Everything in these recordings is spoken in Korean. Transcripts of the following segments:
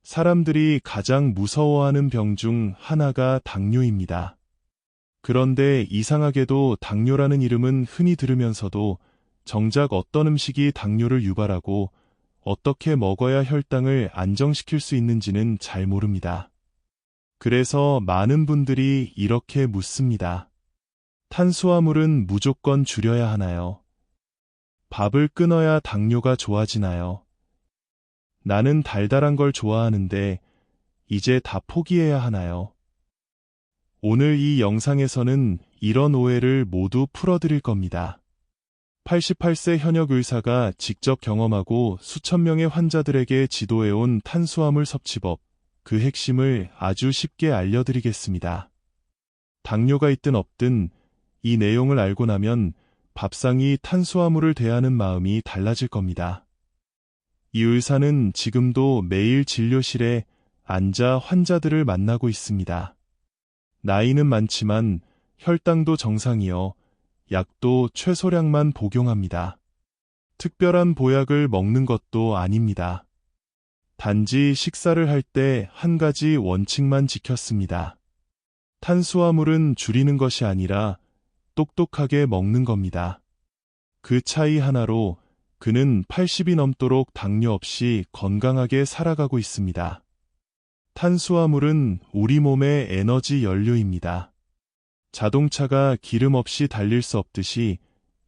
사람들이 가장 무서워하는 병 중 하나가 당뇨입니다. 그런데 이상하게도 당뇨라는 이름은 흔히 들으면서도 정작 어떤 음식이 당뇨를 유발하고 어떻게 먹어야 혈당을 안정시킬 수 있는지는 잘 모릅니다. 그래서 많은 분들이 이렇게 묻습니다. 탄수화물은 무조건 줄여야 하나요? 밥을 끊어야 당뇨가 좋아지나요? 나는 달달한 걸 좋아하는데 이제 다 포기해야 하나요? 오늘 이 영상에서는 이런 오해를 모두 풀어드릴 겁니다. 88세 현역 의사가 직접 경험하고 수천 명의 환자들에게 지도해온 탄수화물 섭취법, 그 핵심을 아주 쉽게 알려드리겠습니다. 당뇨가 있든 없든 이 내용을 알고 나면 밥상이 탄수화물을 대하는 마음이 달라질 겁니다. 이 의사는 지금도 매일 진료실에 앉아 환자들을 만나고 있습니다. 나이는 많지만 혈당도 정상이어 약도 최소량만 복용합니다. 특별한 보약을 먹는 것도 아닙니다. 단지 식사를 할 때 한 가지 원칙만 지켰습니다. 탄수화물은 줄이는 것이 아니라 똑똑하게 먹는 겁니다. 그 차이 하나로 그는 80이 넘도록 당뇨 없이 건강하게 살아가고 있습니다. 탄수화물은 우리 몸의 에너지 연료입니다. 자동차가 기름 없이 달릴 수 없듯이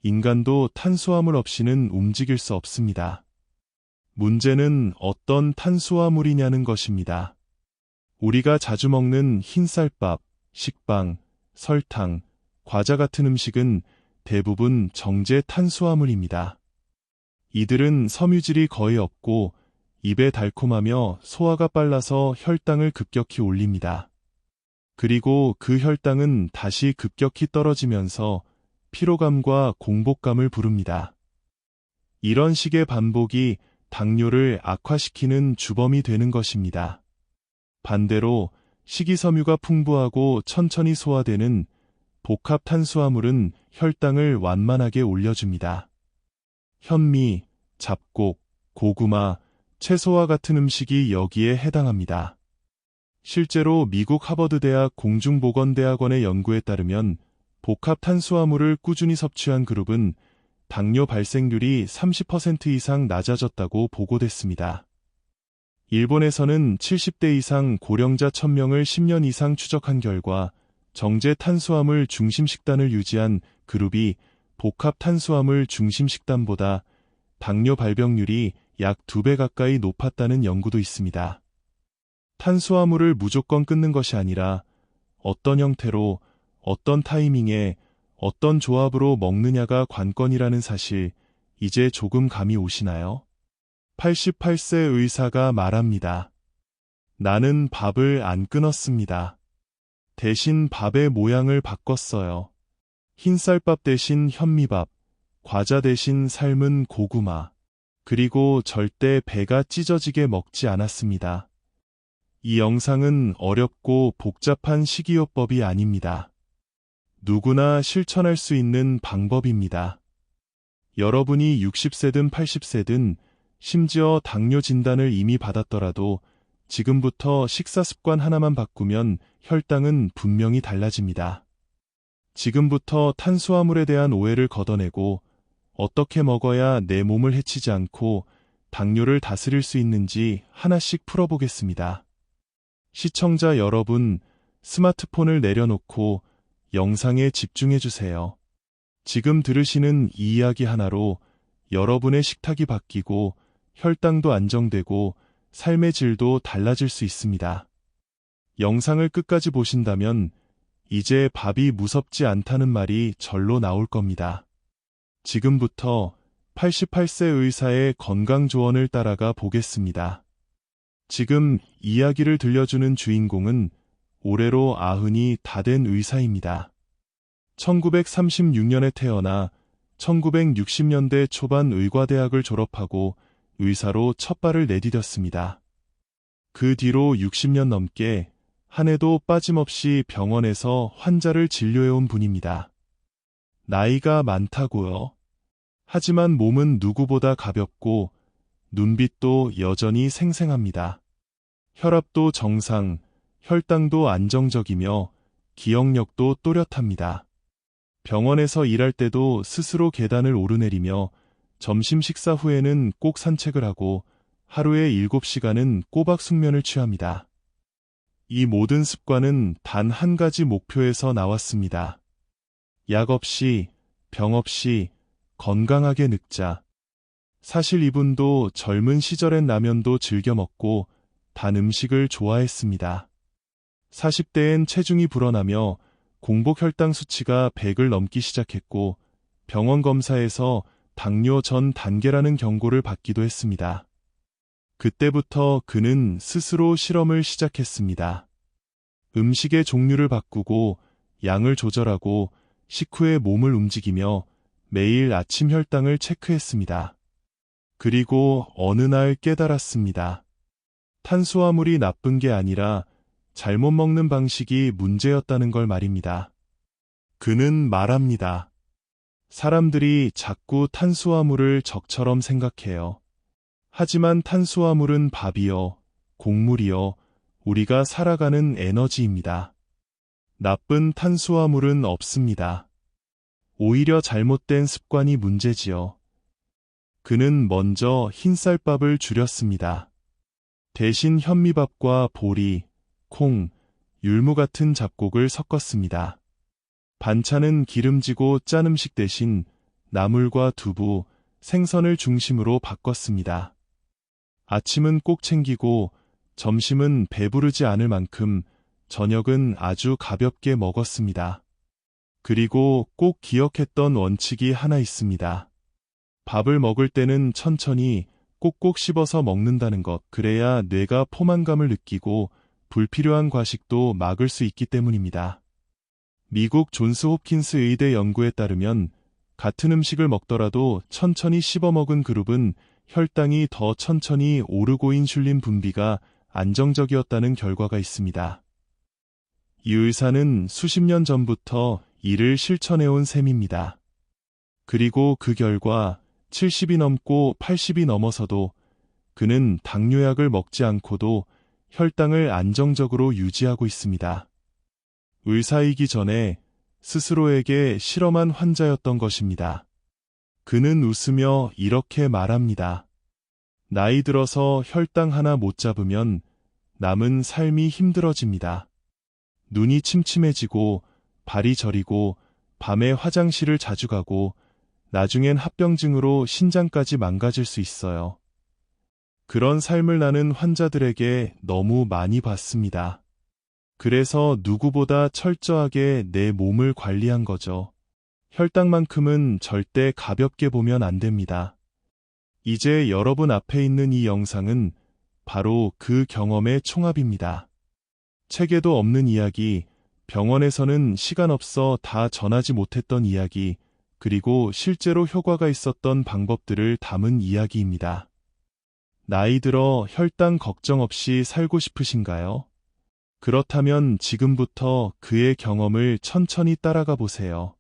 인간도 탄수화물 없이는 움직일 수 없습니다. 문제는 어떤 탄수화물이냐는 것입니다. 우리가 자주 먹는 흰쌀밥, 식빵, 설탕, 과자 같은 음식은 대부분 정제 탄수화물입니다. 이들은 섬유질이 거의 없고 입에 달콤하며 소화가 빨라서 혈당을 급격히 올립니다. 그리고 그 혈당은 다시 급격히 떨어지면서 피로감과 공복감을 부릅니다. 이런 식의 반복이 당뇨를 악화시키는 주범이 되는 것입니다. 반대로 식이섬유가 풍부하고 천천히 소화되는 복합 탄수화물은 혈당을 완만하게 올려줍니다. 현미, 잡곡, 고구마, 채소와 같은 음식이 여기에 해당합니다. 실제로 미국 하버드대학 공중보건대학원의 연구에 따르면 복합 탄수화물을 꾸준히 섭취한 그룹은 당뇨 발생률이 30% 이상 낮아졌다고 보고됐습니다. 일본에서는 70대 이상 고령자 1000명을 10년 이상 추적한 결과 정제 탄수화물 중심 식단을 유지한 그룹이 복합 탄수화물 중심 식단보다 당뇨 발병률이 약 2배 가까이 높았다는 연구도 있습니다. 탄수화물을 무조건 끊는 것이 아니라 어떤 형태로, 어떤 타이밍에, 어떤 조합으로 먹느냐가 관건이라는 사실, 이제 조금 감이 오시나요? 88세 의사가 말합니다. 나는 밥을 안 끊었습니다. 대신 밥의 모양을 바꿨어요. 흰쌀밥 대신 현미밥, 과자 대신 삶은 고구마, 그리고 절대 배가 찢어지게 먹지 않았습니다. 이 영상은 어렵고 복잡한 식이요법이 아닙니다. 누구나 실천할 수 있는 방법입니다. 여러분이 60세든 80세든 심지어 당뇨 진단을 이미 받았더라도 지금부터 식사 습관 하나만 바꾸면 혈당은 분명히 달라집니다. 지금부터 탄수화물에 대한 오해를 걷어내고 어떻게 먹어야 내 몸을 해치지 않고 당뇨를 다스릴 수 있는지 하나씩 풀어보겠습니다. 시청자 여러분, 스마트폰을 내려놓고 영상에 집중해주세요. 지금 들으시는 이 이야기 하나로 여러분의 식탁이 바뀌고 혈당도 안정되고 삶의 질도 달라질 수 있습니다. 영상을 끝까지 보신다면 이제 밥이 무섭지 않다는 말이 절로 나올 겁니다. 지금부터 88세 의사의 건강 조언을 따라가 보겠습니다. 지금 이야기를 들려주는 주인공은 올해로 90이 다 된 의사입니다. 1936년에 태어나 1960년대 초반 의과대학을 졸업하고 의사로 첫 발을 내디뎠습니다. 그 뒤로 60년 넘게 한 해도 빠짐없이 병원에서 환자를 진료해온 분입니다. 나이가 많다고요? 하지만 몸은 누구보다 가볍고 눈빛도 여전히 생생합니다. 혈압도 정상, 혈당도 안정적이며 기억력도 또렷합니다. 병원에서 일할 때도 스스로 계단을 오르내리며 점심 식사 후에는 꼭 산책을 하고 하루에 7시간은 꼬박 숙면을 취합니다. 이 모든 습관은 단 한 가지 목표에서 나왔습니다. 약 없이, 병 없이 건강하게 늙자. 사실 이분도 젊은 시절엔 라면도 즐겨 먹고 단 음식을 좋아했습니다. 40대엔 체중이 불어나며 공복 혈당 수치가 100을 넘기 시작했고 병원 검사에서 당뇨 전 단계라는 경고를 받기도 했습니다. 그때부터 그는 스스로 실험을 시작했습니다. 음식의 종류를 바꾸고 양을 조절하고 식후에 몸을 움직이며 매일 아침 혈당을 체크했습니다. 그리고 어느 날 깨달았습니다. 탄수화물이 나쁜 게 아니라 잘못 먹는 방식이 문제였다는 걸 말입니다. 그는 말합니다. 사람들이 자꾸 탄수화물을 적처럼 생각해요. 하지만 탄수화물은 밥이요, 곡물이요, 우리가 살아가는 에너지입니다. 나쁜 탄수화물은 없습니다. 오히려 잘못된 습관이 문제지요. 그는 먼저 흰쌀밥을 줄였습니다. 대신 현미밥과 보리, 콩, 율무 같은 잡곡을 섞었습니다. 반찬은 기름지고 짠 음식 대신 나물과 두부, 생선을 중심으로 바꿨습니다. 아침은 꼭 챙기고 점심은 배부르지 않을 만큼 저녁은 아주 가볍게 먹었습니다. 그리고 꼭 기억했던 원칙이 하나 있습니다. 밥을 먹을 때는 천천히 꼭꼭 씹어서 먹는다는 것, 그래야 뇌가 포만감을 느끼고 불필요한 과식도 막을 수 있기 때문입니다. 미국 존스 홉킨스 의대 연구에 따르면 같은 음식을 먹더라도 천천히 씹어 먹은 그룹은 혈당이 더 천천히 오르고 인슐린 분비가 안정적이었다는 결과가 있습니다. 이 의사는 수십 년 전부터 이를 실천해온 셈입니다. 그리고 그 결과 70이 넘고 80이 넘어서도 그는 당뇨약을 먹지 않고도 혈당을 안정적으로 유지하고 있습니다. 의사이기 전에 스스로에게 실험한 환자였던 것입니다. 그는 웃으며 이렇게 말합니다. 나이 들어서 혈당 하나 못 잡으면 남은 삶이 힘들어집니다. 눈이 침침해지고 발이 저리고 밤에 화장실을 자주 가고 나중엔 합병증으로 신장까지 망가질 수 있어요. 그런 삶을 나는 환자들에게 너무 많이 봤습니다. 그래서 누구보다 철저하게 내 몸을 관리한 거죠. 혈당만큼은 절대 가볍게 보면 안 됩니다. 이제 여러분 앞에 있는 이 영상은 바로 그 경험의 총합입니다. 책에도 없는 이야기, 병원에서는 시간 없어 다 전하지 못했던 이야기, 그리고 실제로 효과가 있었던 방법들을 담은 이야기입니다. 나이 들어 혈당 걱정 없이 살고 싶으신가요? 그렇다면 지금부터 그의 경험을 천천히 따라가 보세요.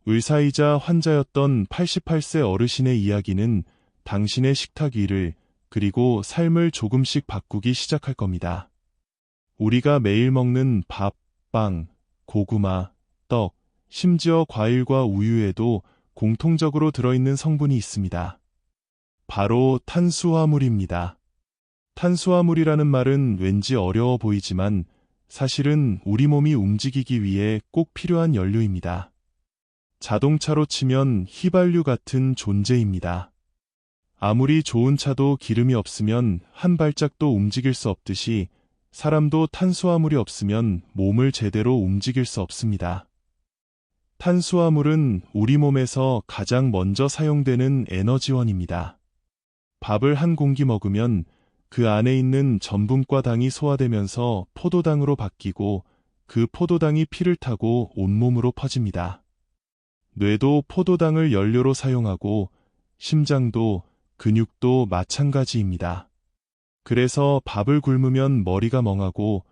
의사이자 환자였던 88세 어르신의 이야기는 당신의 식탁 위를 그리고 삶을 조금씩 바꾸기 시작할 겁니다. 우리가 매일 먹는 밥, 빵, 고구마, 떡, 심지어 과일과 우유에도 공통적으로 들어있는 성분이 있습니다. 바로 탄수화물입니다. 탄수화물이라는 말은 왠지 어려워 보이지만 사실은 우리 몸이 움직이기 위해 꼭 필요한 연료입니다. 자동차로 치면 휘발유 같은 존재입니다. 아무리 좋은 차도 기름이 없으면 한 발짝도 움직일 수 없듯이 사람도 탄수화물이 없으면 몸을 제대로 움직일 수 없습니다. 탄수화물은 우리 몸에서 가장 먼저 사용되는 에너지원입니다. 밥을 한 공기 먹으면 그 안에 있는 전분과 당이 소화되면서 포도당으로 바뀌고 그 포도당이 피를 타고 온몸으로 퍼집니다. 뇌도 포도당을 연료로 사용하고 심장도 근육도 마찬가지입니다. 그래서 밥을 굶으면 머리가 멍하고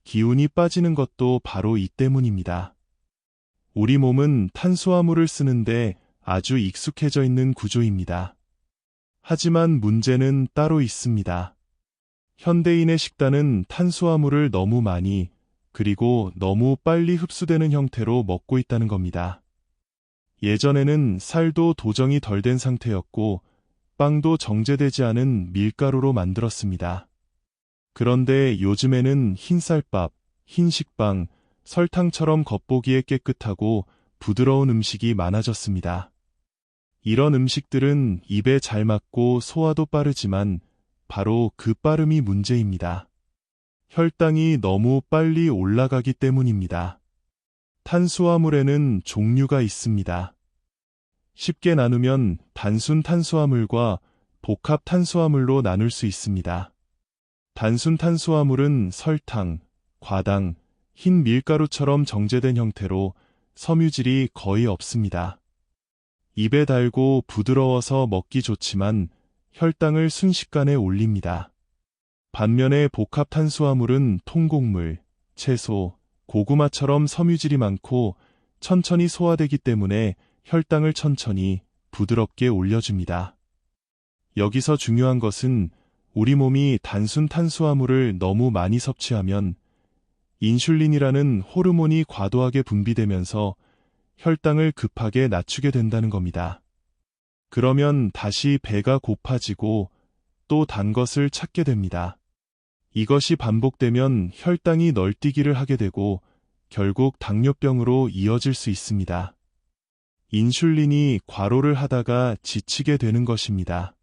기운이 빠지는 것도 바로 이 때문입니다. 우리 몸은 탄수화물을 쓰는데 아주 익숙해져 있는 구조입니다. 하지만 문제는 따로 있습니다. 현대인의 식단은 탄수화물을 너무 많이, 그리고 너무 빨리 흡수되는 형태로 먹고 있다는 겁니다. 예전에는 살도 도정이 덜 된 상태였고, 빵도 정제되지 않은 밀가루로 만들었습니다. 그런데 요즘에는 흰쌀밥, 흰식빵, 설탕처럼 겉보기에 깨끗하고 부드러운 음식이 많아졌습니다. 이런 음식들은 입에 잘 맞고 소화도 빠르지만 바로 그 빠름이 문제입니다. 혈당이 너무 빨리 올라가기 때문입니다. 탄수화물에는 종류가 있습니다. 쉽게 나누면 단순 탄수화물과 복합 탄수화물로 나눌 수 있습니다. 단순 탄수화물은 설탕, 과당, 흰 밀가루처럼 정제된 형태로 섬유질이 거의 없습니다. 입에 달고 부드러워서 먹기 좋지만 혈당을 순식간에 올립니다. 반면에 복합 탄수화물은 통곡물, 채소, 고구마처럼 섬유질이 많고 천천히 소화되기 때문에 혈당을 천천히 부드럽게 올려줍니다. 여기서 중요한 것은 우리 몸이 단순 탄수화물을 너무 많이 섭취하면 인슐린이라는 호르몬이 과도하게 분비되면서 혈당을 급하게 낮추게 된다는 겁니다. 그러면 다시 배가 고파지고 또 단 것을 찾게 됩니다. 이것이 반복되면 혈당이 널뛰기를 하게 되고 결국 당뇨병으로 이어질 수 있습니다. 인슐린이 과로를 하다가 지치게 되는 것입니다.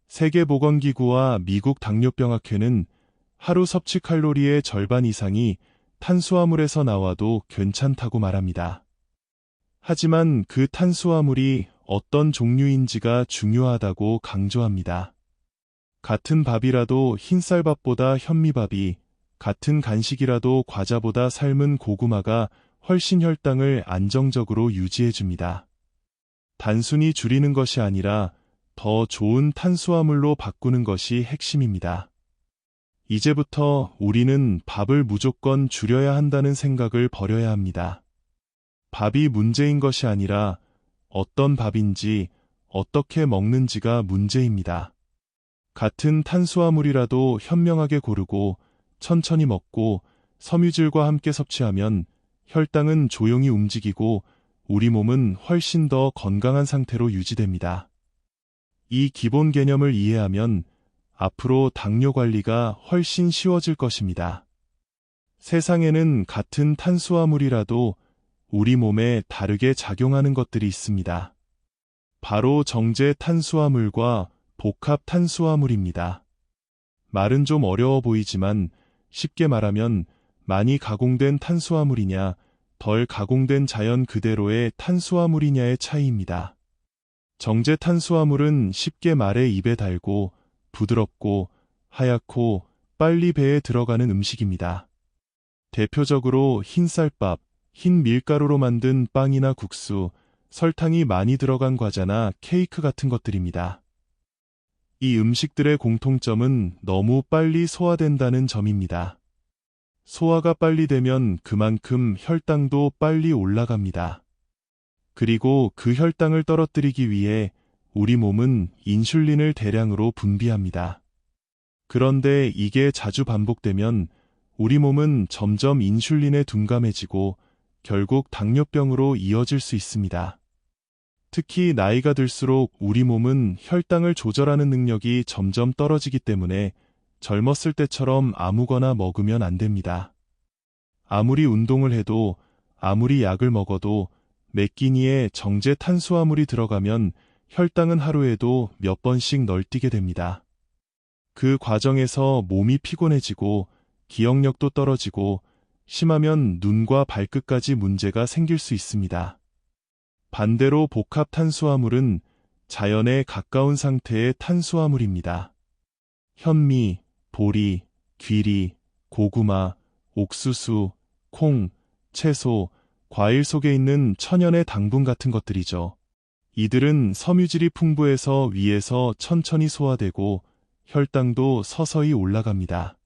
세계보건기구와 미국 당뇨병학회는 하루 섭취 칼로리의 절반 이상이 탄수화물에서 나와도 괜찮다고 말합니다. 하지만 그 탄수화물이 어떤 종류인지가 중요하다고 강조합니다. 같은 밥이라도 흰쌀밥보다 현미밥이, 같은 간식이라도 과자보다 삶은 고구마가 훨씬 혈당을 안정적으로 유지해줍니다. 단순히 줄이는 것이 아니라 더 좋은 탄수화물로 바꾸는 것이 핵심입니다. 이제부터 우리는 밥을 무조건 줄여야 한다는 생각을 버려야 합니다. 밥이 문제인 것이 아니라 어떤 밥인지, 어떻게 먹는지가 문제입니다. 같은 탄수화물이라도 현명하게 고르고 천천히 먹고 섬유질과 함께 섭취하면 혈당은 조용히 움직이고 우리 몸은 훨씬 더 건강한 상태로 유지됩니다. 이 기본 개념을 이해하면 앞으로 당뇨 관리가 훨씬 쉬워질 것입니다. 세상에는 같은 탄수화물이라도 우리 몸에 다르게 작용하는 것들이 있습니다. 바로 정제 탄수화물과 복합 탄수화물입니다. 말은 좀 어려워 보이지만 쉽게 말하면 많이 가공된 탄수화물이냐, 덜 가공된 자연 그대로의 탄수화물이냐의 차이입니다. 정제 탄수화물은 쉽게 말해 입에 달고 부드럽고 하얗고 빨리 배에 들어가는 음식입니다. 대표적으로 흰쌀밥, 흰 밀가루로 만든 빵이나 국수, 설탕이 많이 들어간 과자나 케이크 같은 것들입니다. 이 음식들의 공통점은 너무 빨리 소화된다는 점입니다. 소화가 빨리 되면 그만큼 혈당도 빨리 올라갑니다. 그리고 그 혈당을 떨어뜨리기 위해 우리 몸은 인슐린을 대량으로 분비합니다. 그런데 이게 자주 반복되면 우리 몸은 점점 인슐린에 둔감해지고 결국 당뇨병으로 이어질 수 있습니다. 특히 나이가 들수록 우리 몸은 혈당을 조절하는 능력이 점점 떨어지기 때문에 젊었을 때처럼 아무거나 먹으면 안 됩니다. 아무리 운동을 해도, 아무리 약을 먹어도 매 끼니에 정제 탄수화물이 들어가면 혈당은 하루에도 몇 번씩 널뛰게 됩니다. 그 과정에서 몸이 피곤해지고 기억력도 떨어지고 심하면 눈과 발끝까지 문제가 생길 수 있습니다. 반대로 복합 탄수화물은 자연에 가까운 상태의 탄수화물입니다. 현미, 보리, 귀리, 고구마, 옥수수, 콩, 채소, 과일 속에 있는 천연의 당분 같은 것들이죠. 이들은 섬유질이 풍부해서 위에서 천천히 소화되고 혈당도 서서히 올라갑니다.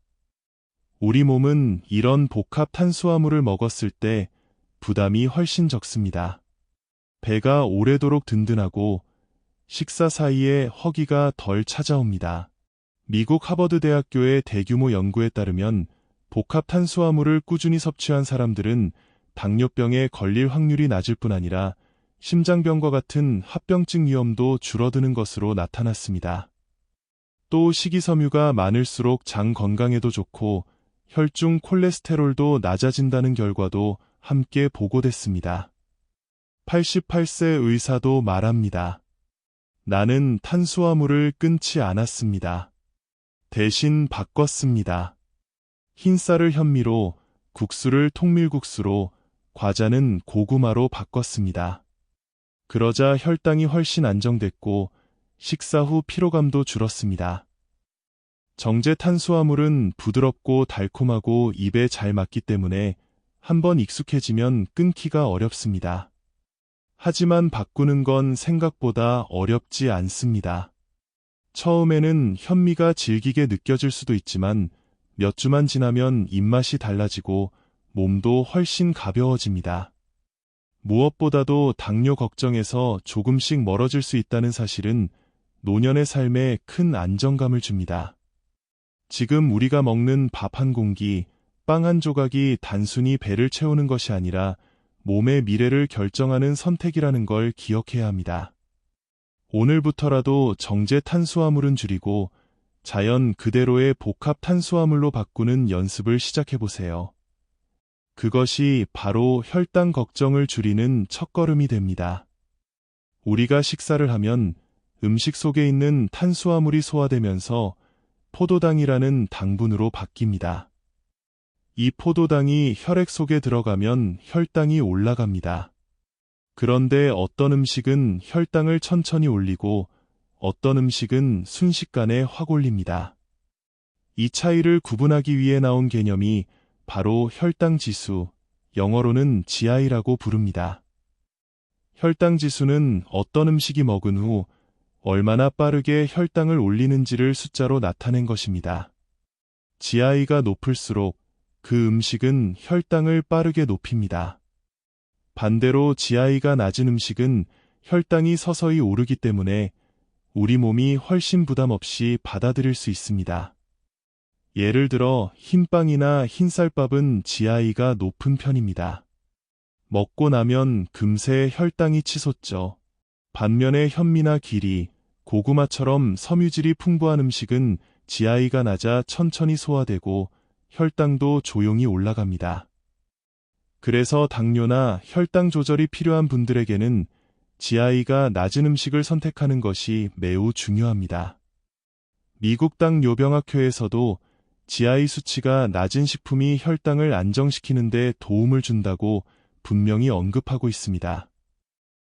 우리 몸은 이런 복합 탄수화물을 먹었을 때 부담이 훨씬 적습니다. 배가 오래도록 든든하고 식사 사이에 허기가 덜 찾아옵니다. 미국 하버드 대학교의 대규모 연구에 따르면 복합 탄수화물을 꾸준히 섭취한 사람들은 당뇨병에 걸릴 확률이 낮을 뿐 아니라 심장병과 같은 합병증 위험도 줄어드는 것으로 나타났습니다. 또 식이섬유가 많을수록 장 건강에도 좋고 혈중 콜레스테롤도 낮아진다는 결과도 함께 보고됐습니다. 88세 의사도 말합니다. 나는 탄수화물을 끊지 않았습니다. 대신 바꿨습니다. 흰쌀을 현미로, 국수를 통밀국수로, 과자는 고구마로 바꿨습니다. 그러자 혈당이 훨씬 안정됐고 식사 후 피로감도 줄었습니다. 정제 탄수화물은 부드럽고 달콤하고 입에 잘 맞기 때문에 한번 익숙해지면 끊기가 어렵습니다. 하지만 바꾸는 건 생각보다 어렵지 않습니다. 처음에는 현미가 질기게 느껴질 수도 있지만 몇 주만 지나면 입맛이 달라지고 몸도 훨씬 가벼워집니다. 무엇보다도 당뇨 걱정에서 조금씩 멀어질 수 있다는 사실은 노년의 삶에 큰 안정감을 줍니다. 지금 우리가 먹는 밥 한 공기, 빵 한 조각이 단순히 배를 채우는 것이 아니라 몸의 미래를 결정하는 선택이라는 걸 기억해야 합니다. 오늘부터라도 정제 탄수화물은 줄이고 자연 그대로의 복합 탄수화물로 바꾸는 연습을 시작해보세요. 그것이 바로 혈당 걱정을 줄이는 첫걸음이 됩니다. 우리가 식사를 하면 음식 속에 있는 탄수화물이 소화되면서 포도당이라는 당분으로 바뀝니다. 이 포도당이 혈액 속에 들어가면 혈당이 올라갑니다. 그런데 어떤 음식은 혈당을 천천히 올리고 어떤 음식은 순식간에 확 올립니다. 이 차이를 구분하기 위해 나온 개념이 바로 혈당 지수, 영어로는 GI라고 부릅니다. 혈당 지수는 어떤 음식이 먹은 후 얼마나 빠르게 혈당을 올리는지를 숫자로 나타낸 것입니다. GI가 높을수록 그 음식은 혈당을 빠르게 높입니다. 반대로 GI가 낮은 음식은 혈당이 서서히 오르기 때문에 우리 몸이 훨씬 부담 없이 받아들일 수 있습니다. 예를 들어 흰빵이나 흰쌀밥은 GI가 높은 편입니다. 먹고 나면 금세 혈당이 치솟죠. 반면에 현미나 기리, 고구마처럼 섬유질이 풍부한 음식은 GI가 낮아 천천히 소화되고 혈당도 조용히 올라갑니다. 그래서 당뇨나 혈당 조절이 필요한 분들에게는 GI가 낮은 음식을 선택하는 것이 매우 중요합니다. 미국 당뇨병학회에서도 GI 수치가 낮은 식품이 혈당을 안정시키는 데 도움을 준다고 분명히 언급하고 있습니다.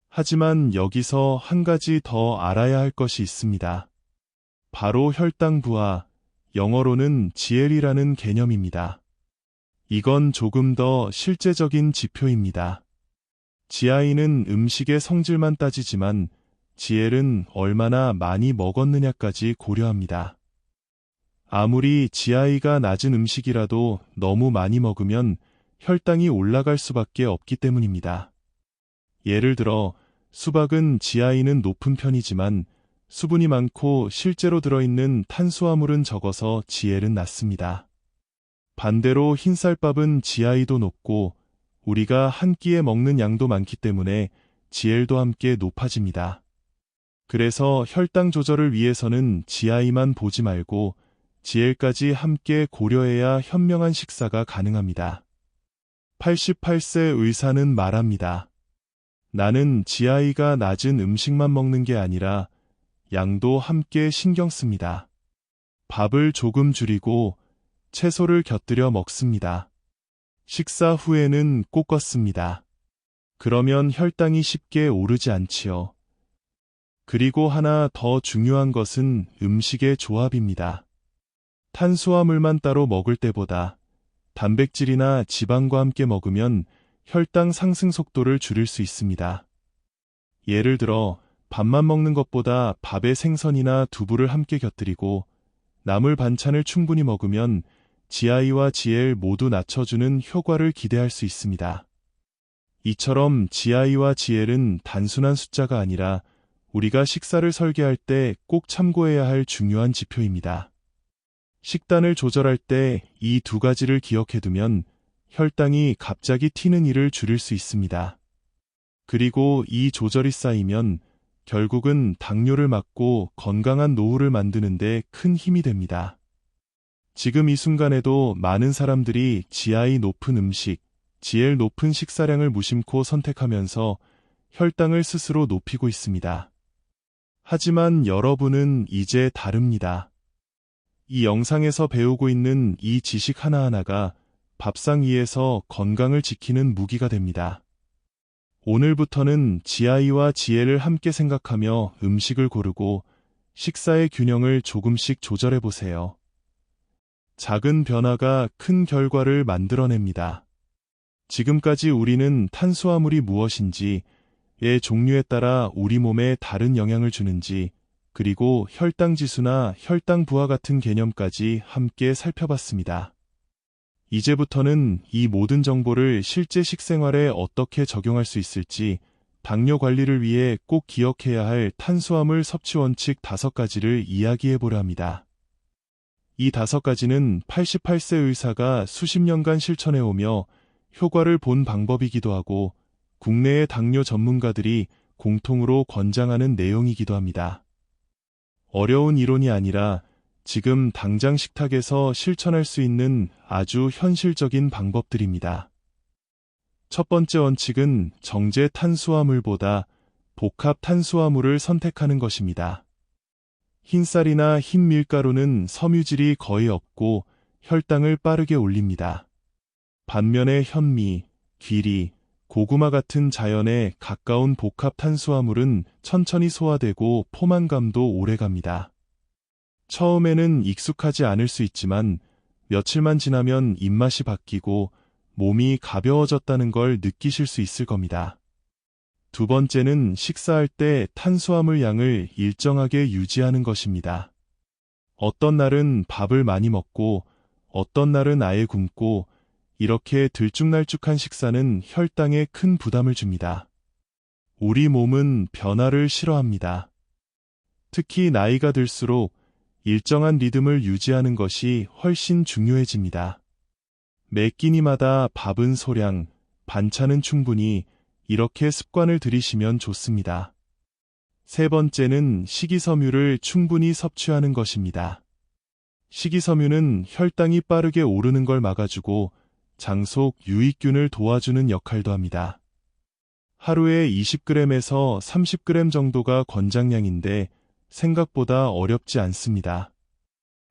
하지만 여기서 한 가지 더 알아야 할 것이 있습니다. 바로 혈당 부하, 영어로는 GL이라는 개념입니다. 이건 조금 더 실제적인 지표입니다. GI는 음식의 성질만 따지지만 GL은 얼마나 많이 먹었느냐까지 고려합니다. 아무리 GI가 낮은 음식이라도 너무 많이 먹으면 혈당이 올라갈 수밖에 없기 때문입니다. 예를 들어 수박은 GI는 높은 편이지만 수분이 많고 실제로 들어있는 탄수화물은 적어서 GL은 낮습니다. 반대로 흰쌀밥은 GI도 높고 우리가 한 끼에 먹는 양도 많기 때문에 GL도 함께 높아집니다. 그래서 혈당 조절을 위해서는 GI만 보지 말고 GL까지 함께 고려해야 현명한 식사가 가능합니다. 88세 의사는 말합니다. 나는 GI가 낮은 음식만 먹는 게 아니라 양도 함께 신경 씁니다. 밥을 조금 줄이고 채소를 곁들여 먹습니다. 식사 후에는 꼭 걷습니다. 그러면 혈당이 쉽게 오르지 않지요. 그리고 하나 더 중요한 것은 음식의 조합입니다. 탄수화물만 따로 먹을 때보다 단백질이나 지방과 함께 먹으면 혈당 상승 속도를 줄일 수 있습니다. 예를 들어 밥만 먹는 것보다 밥에 생선이나 두부를 함께 곁들이고 나물 반찬을 충분히 먹으면 GI와 GL 모두 낮춰주는 효과를 기대할 수 있습니다. 이처럼 GI와 GL은 단순한 숫자가 아니라 우리가 식사를 설계할 때 꼭 참고해야 할 중요한 지표입니다. 식단을 조절할 때 이 두 가지를 기억해두면 혈당이 갑자기 튀는 일을 줄일 수 있습니다. 그리고 이 조절이 쌓이면 결국은 당뇨를 막고 건강한 노후를 만드는 데 큰 힘이 됩니다. 지금 이 순간에도 많은 사람들이 GI 높은 음식, GL 높은 식사량을 무심코 선택하면서 혈당을 스스로 높이고 있습니다. 하지만 여러분은 이제 다릅니다. 이 영상에서 배우고 있는 이 지식 하나하나가 밥상 위에서 건강을 지키는 무기가 됩니다. 오늘부터는 GI와 GL을 함께 생각하며 음식을 고르고 식사의 균형을 조금씩 조절해 보세요. 작은 변화가 큰 결과를 만들어냅니다. 지금까지 우리는 탄수화물이 무엇인지, 의 종류에 따라 우리 몸에 다른 영향을 주는지, 그리고 혈당 지수나 혈당 부하 같은 개념까지 함께 살펴봤습니다. 이제부터는 이 모든 정보를 실제 식생활에 어떻게 적용할 수 있을지, 당뇨 관리를 위해 꼭 기억해야 할 탄수화물 섭취 원칙 5가지를 이야기해 보려 합니다. 이 5가지는 88세 의사가 수십 년간 실천해 오며 효과를 본 방법이기도 하고 국내의 당뇨 전문가들이 공통으로 권장하는 내용이기도 합니다. 어려운 이론이 아니라 지금 당장 식탁에서 실천할 수 있는 아주 현실적인 방법들입니다. 첫 번째 원칙은 정제 탄수화물보다 복합 탄수화물을 선택하는 것입니다. 흰쌀이나 흰 밀가루는 섬유질이 거의 없고 혈당을 빠르게 올립니다. 반면에 현미, 귀리, 고구마 같은 자연에 가까운 복합 탄수화물은 천천히 소화되고 포만감도 오래갑니다. 처음에는 익숙하지 않을 수 있지만 며칠만 지나면 입맛이 바뀌고 몸이 가벼워졌다는 걸 느끼실 수 있을 겁니다. 두 번째는 식사할 때 탄수화물 양을 일정하게 유지하는 것입니다. 어떤 날은 밥을 많이 먹고 어떤 날은 아예 굶고 이렇게 들쭉날쭉한 식사는 혈당에 큰 부담을 줍니다. 우리 몸은 변화를 싫어합니다. 특히 나이가 들수록 일정한 리듬을 유지하는 것이 훨씬 중요해집니다. 매 끼니마다 밥은 소량, 반찬은 충분히 이렇게 습관을 들이시면 좋습니다. 세 번째는 식이섬유를 충분히 섭취하는 것입니다. 식이섬유는 혈당이 빠르게 오르는 걸 막아주고 장속 유익균을 도와주는 역할도 합니다. 하루에 20g에서 30g 정도가 권장량인데 생각보다 어렵지 않습니다.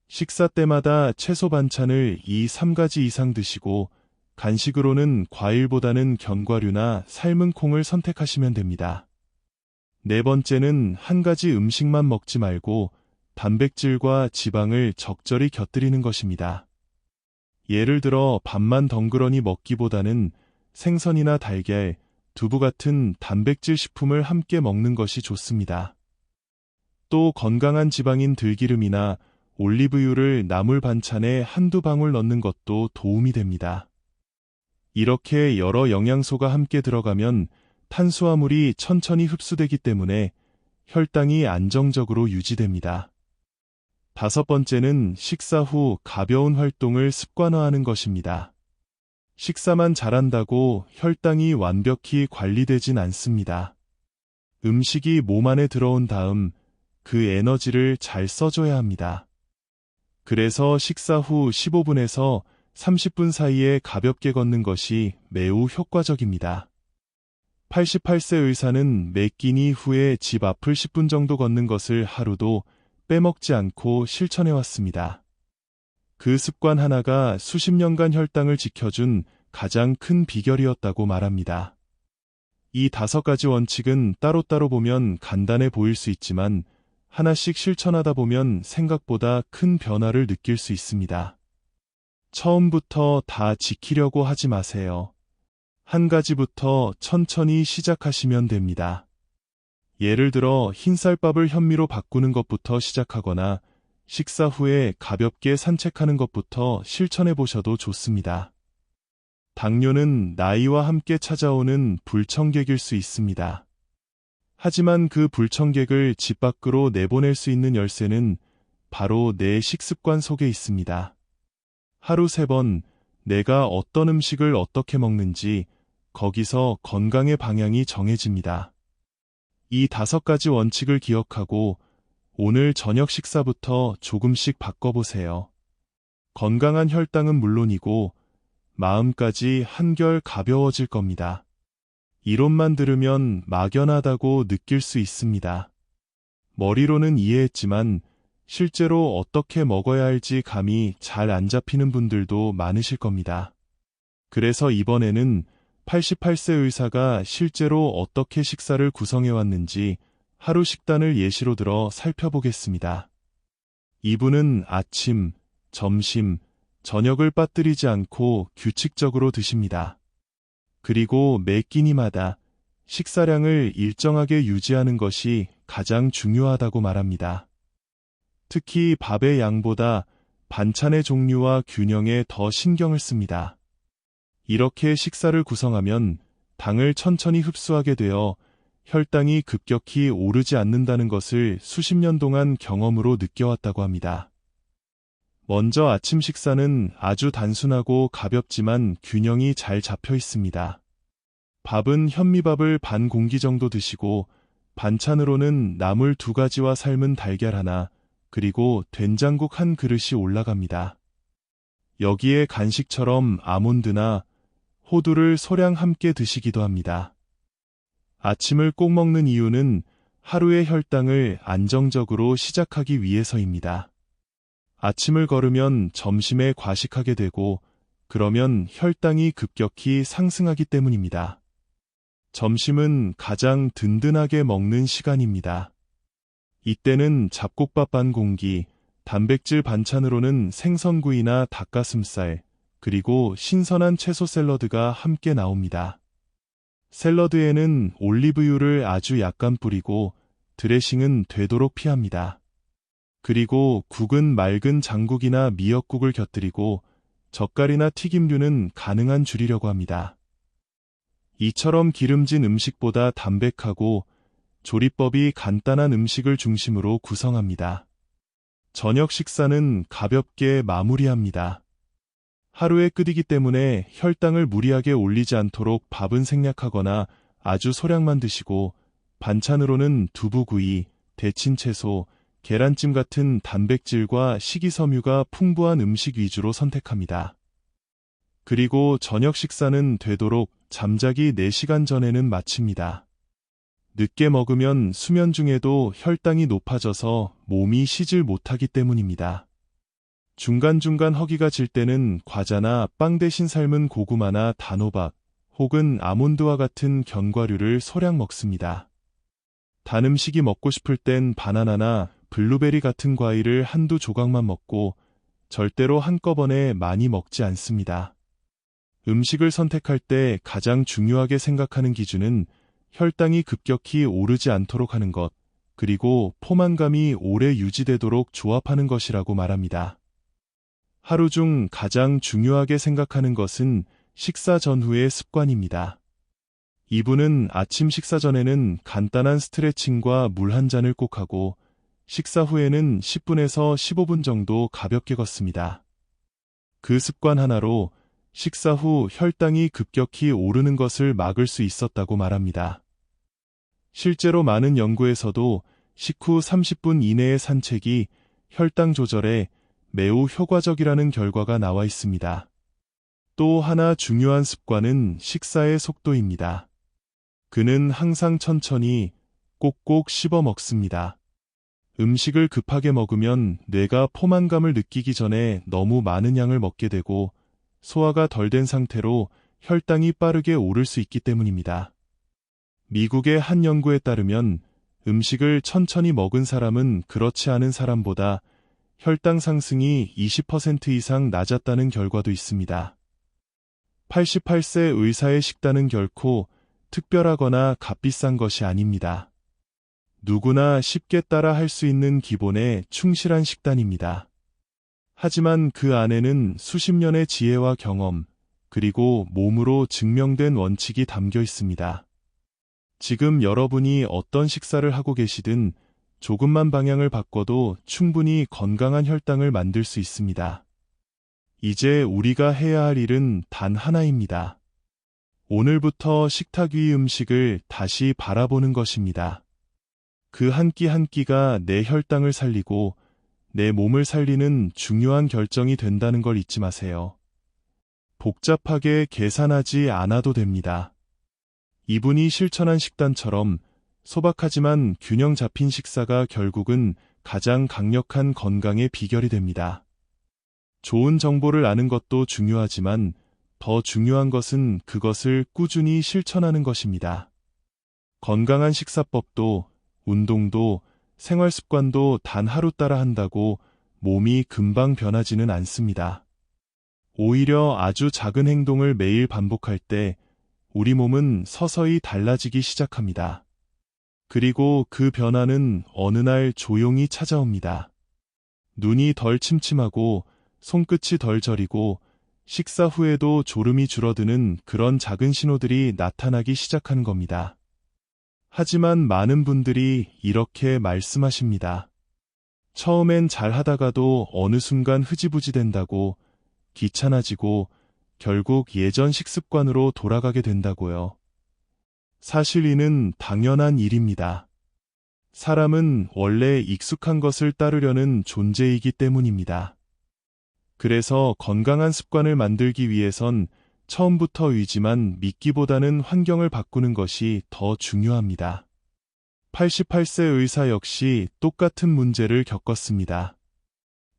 식사 때마다 채소 반찬을 이 3가지 이상 드시고 간식으로는 과일보다는 견과류나 삶은 콩을 선택하시면 됩니다. 네 번째는 한 가지 음식만 먹지 말고 단백질과 지방을 적절히 곁들이는 것입니다. 예를 들어 밥만 덩그러니 먹기보다는 생선이나 달걀, 두부 같은 단백질 식품을 함께 먹는 것이 좋습니다. 또 건강한 지방인 들기름이나 올리브유를 나물 반찬에 한두 방울 넣는 것도 도움이 됩니다. 이렇게 여러 영양소가 함께 들어가면 탄수화물이 천천히 흡수되기 때문에 혈당이 안정적으로 유지됩니다. 다섯 번째는 식사 후 가벼운 활동을 습관화하는 것입니다. 식사만 잘한다고 혈당이 완벽히 관리되진 않습니다. 음식이 몸 안에 들어온 다음 그 에너지를 잘 써줘야 합니다. 그래서 식사 후 15분에서 30분 사이에 가볍게 걷는 것이 매우 효과적입니다. 88세 의사는 매 끼니 후에 집 앞을 10분 정도 걷는 것을 하루도 빼먹지 않고 실천해왔습니다. 그 습관 하나가 수십 년간 혈당을 지켜준 가장 큰 비결이었다고 말합니다. 이 5가지 원칙은 따로따로 보면 간단해 보일 수 있지만 하나씩 실천하다 보면 생각보다 큰 변화를 느낄 수 있습니다. 처음부터 다 지키려고 하지 마세요. 한 가지부터 천천히 시작하시면 됩니다. 예를 들어 흰쌀밥을 현미로 바꾸는 것부터 시작하거나 식사 후에 가볍게 산책하는 것부터 실천해 보셔도 좋습니다. 당뇨는 나이와 함께 찾아오는 불청객일 수 있습니다. 하지만 그 불청객을 집 밖으로 내보낼 수 있는 열쇠는 바로 내 식습관 속에 있습니다. 하루 3번 내가 어떤 음식을 어떻게 먹는지 거기서 건강의 방향이 정해집니다. 이 5가지 원칙을 기억하고 오늘 저녁 식사부터 조금씩 바꿔보세요. 건강한 혈당은 물론이고 마음까지 한결 가벼워질 겁니다. 이론만 들으면 막연하다고 느낄 수 있습니다. 머리로는 이해했지만 실제로 어떻게 먹어야 할지 감이 잘 안 잡히는 분들도 많으실 겁니다. 그래서 이번에는 88세 의사가 실제로 어떻게 식사를 구성해왔는지 하루 식단을 예시로 들어 살펴보겠습니다. 이분은 아침, 점심, 저녁을 빠뜨리지 않고 규칙적으로 드십니다. 그리고 매 끼니마다 식사량을 일정하게 유지하는 것이 가장 중요하다고 말합니다. 특히 밥의 양보다 반찬의 종류와 균형에 더 신경을 씁니다. 이렇게 식사를 구성하면 당을 천천히 흡수하게 되어 혈당이 급격히 오르지 않는다는 것을 수십 년 동안 경험으로 느껴왔다고 합니다. 먼저 아침 식사는 아주 단순하고 가볍지만 균형이 잘 잡혀 있습니다. 밥은 현미밥을 반 공기 정도 드시고 반찬으로는 나물 2가지와 삶은 달걀 하나, 그리고 된장국 1그릇이 올라갑니다. 여기에 간식처럼 아몬드나 호두를 소량 함께 드시기도 합니다. 아침을 꼭 먹는 이유는 하루의 혈당을 안정적으로 시작하기 위해서입니다. 아침을 거르면 점심에 과식하게 되고 그러면 혈당이 급격히 상승하기 때문입니다. 점심은 가장 든든하게 먹는 시간입니다. 이때는 잡곡밥 반 공기, 단백질 반찬으로는 생선구이나 닭가슴살, 그리고 신선한 채소 샐러드가 함께 나옵니다. 샐러드에는 올리브유를 아주 약간 뿌리고 드레싱은 되도록 피합니다. 그리고 국은 맑은 장국이나 미역국을 곁들이고 젓갈이나 튀김류는 가능한 줄이려고 합니다. 이처럼 기름진 음식보다 담백하고 조리법이 간단한 음식을 중심으로 구성합니다. 저녁 식사는 가볍게 마무리합니다. 하루의 끝이기 때문에 혈당을 무리하게 올리지 않도록 밥은 생략하거나 아주 소량만 드시고 반찬으로는 두부구이, 데친 채소, 계란찜 같은 단백질과 식이섬유가 풍부한 음식 위주로 선택합니다. 그리고 저녁 식사는 되도록 잠자기 4시간 전에는 마칩니다. 늦게 먹으면 수면 중에도 혈당이 높아져서 몸이 쉬질 못하기 때문입니다. 중간중간 허기가 질 때는 과자나 빵 대신 삶은 고구마나 단호박 혹은 아몬드와 같은 견과류를 소량 먹습니다. 단 음식이 먹고 싶을 땐 바나나나 블루베리 같은 과일을 한두 조각만 먹고 절대로 한꺼번에 많이 먹지 않습니다. 음식을 선택할 때 가장 중요하게 생각하는 기준은 혈당이 급격히 오르지 않도록 하는 것, 그리고 포만감이 오래 유지되도록 조합하는 것이라고 말합니다. 하루 중 가장 중요하게 생각하는 것은 식사 전후의 습관입니다. 이분은 아침 식사 전에는 간단한 스트레칭과 물 한 잔을 꼭 하고 식사 후에는 10분에서 15분 정도 가볍게 걷습니다. 그 습관 하나로 식사 후 혈당이 급격히 오르는 것을 막을 수 있었다고 말합니다. 실제로 많은 연구에서도 식후 30분 이내의 산책이 혈당 조절에 매우 효과적이라는 결과가 나와 있습니다. 또 하나 중요한 습관은 식사의 속도입니다. 그는 항상 천천히 꼭꼭 씹어 먹습니다. 음식을 급하게 먹으면 뇌가 포만감을 느끼기 전에 너무 많은 양을 먹게 되고 소화가 덜 된 상태로 혈당이 빠르게 오를 수 있기 때문입니다. 미국의 한 연구에 따르면 음식을 천천히 먹은 사람은 그렇지 않은 사람보다 혈당 상승이 20% 이상 낮았다는 결과도 있습니다. 88세 의사의 식단은 결코 특별하거나 값비싼 것이 아닙니다. 누구나 쉽게 따라 할 수 있는 기본에 충실한 식단입니다. 하지만 그 안에는 수십 년의 지혜와 경험, 그리고 몸으로 증명된 원칙이 담겨 있습니다. 지금 여러분이 어떤 식사를 하고 계시든 조금만 방향을 바꿔도 충분히 건강한 혈당을 만들 수 있습니다. 이제 우리가 해야 할 일은 단 하나입니다. 오늘부터 식탁 위 음식을 다시 바라보는 것입니다. 그 한 끼 한 끼가 내 혈당을 살리고 내 몸을 살리는 중요한 결정이 된다는 걸 잊지 마세요. 복잡하게 계산하지 않아도 됩니다. 이분이 실천한 식단처럼 소박하지만 균형 잡힌 식사가 결국은 가장 강력한 건강의 비결이 됩니다. 좋은 정보를 아는 것도 중요하지만 더 중요한 것은 그것을 꾸준히 실천하는 것입니다. 건강한 식사법도, 운동도, 생활 습관도 단 하루 따라 한다고 몸이 금방 변하지는 않습니다. 오히려 아주 작은 행동을 매일 반복할 때 우리 몸은 서서히 달라지기 시작합니다. 그리고 그 변화는 어느 날 조용히 찾아옵니다. 눈이 덜 침침하고 손끝이 덜 저리고 식사 후에도 졸음이 줄어드는 그런 작은 신호들이 나타나기 시작하는 겁니다. 하지만 많은 분들이 이렇게 말씀하십니다. 처음엔 잘 하다가도 어느 순간 흐지부지 된다고, 귀찮아지고 결국 예전 식습관으로 돌아가게 된다고요. 사실 이는 당연한 일입니다. 사람은 원래 익숙한 것을 따르려는 존재이기 때문입니다. 그래서 건강한 습관을 만들기 위해선 처음부터 의지만 믿기보다는 환경을 바꾸는 것이 더 중요합니다. 88세 의사 역시 똑같은 문제를 겪었습니다.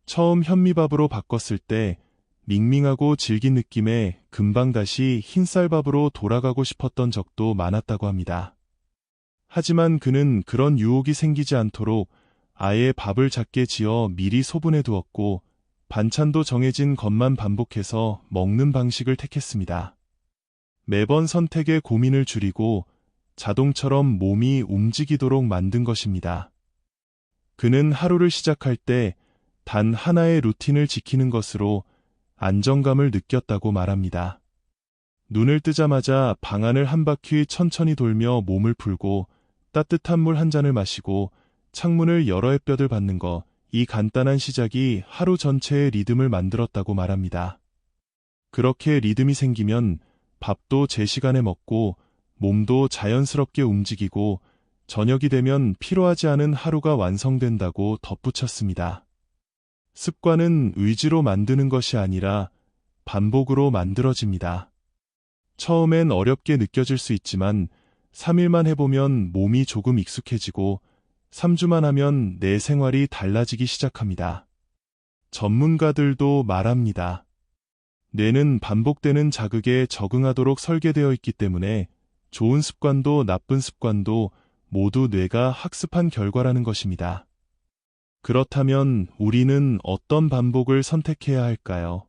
처음 현미밥으로 바꿨을 때 밍밍하고 질긴 느낌에 금방 다시 흰쌀밥으로 돌아가고 싶었던 적도 많았다고 합니다. 하지만 그는 그런 유혹이 생기지 않도록 아예 밥을 작게 지어 미리 소분해 두었고 반찬도 정해진 것만 반복해서 먹는 방식을 택했습니다. 매번 선택의 고민을 줄이고 자동처럼 몸이 움직이도록 만든 것입니다. 그는 하루를 시작할 때 단 하나의 루틴을 지키는 것으로 안정감을 느꼈다고 말합니다. 눈을 뜨자마자 방 안을 한 바퀴 천천히 돌며 몸을 풀고 따뜻한 물 한 잔을 마시고 창문을 여러 햇볕을 받는 것, 이 간단한 시작이 하루 전체의 리듬을 만들었다고 말합니다. 그렇게 리듬이 생기면 밥도 제 시간에 먹고 몸도 자연스럽게 움직이고 저녁이 되면 피로하지 않은 하루가 완성된다고 덧붙였습니다. 습관은 의지로 만드는 것이 아니라 반복으로 만들어집니다. 처음엔 어렵게 느껴질 수 있지만 3일만 해보면 몸이 조금 익숙해지고 3주만 하면 내 생활이 달라지기 시작합니다. 전문가들도 말합니다. 뇌는 반복되는 자극에 적응하도록 설계되어 있기 때문에 좋은 습관도 나쁜 습관도 모두 뇌가 학습한 결과라는 것입니다. 그렇다면 우리는 어떤 반복을 선택해야 할까요?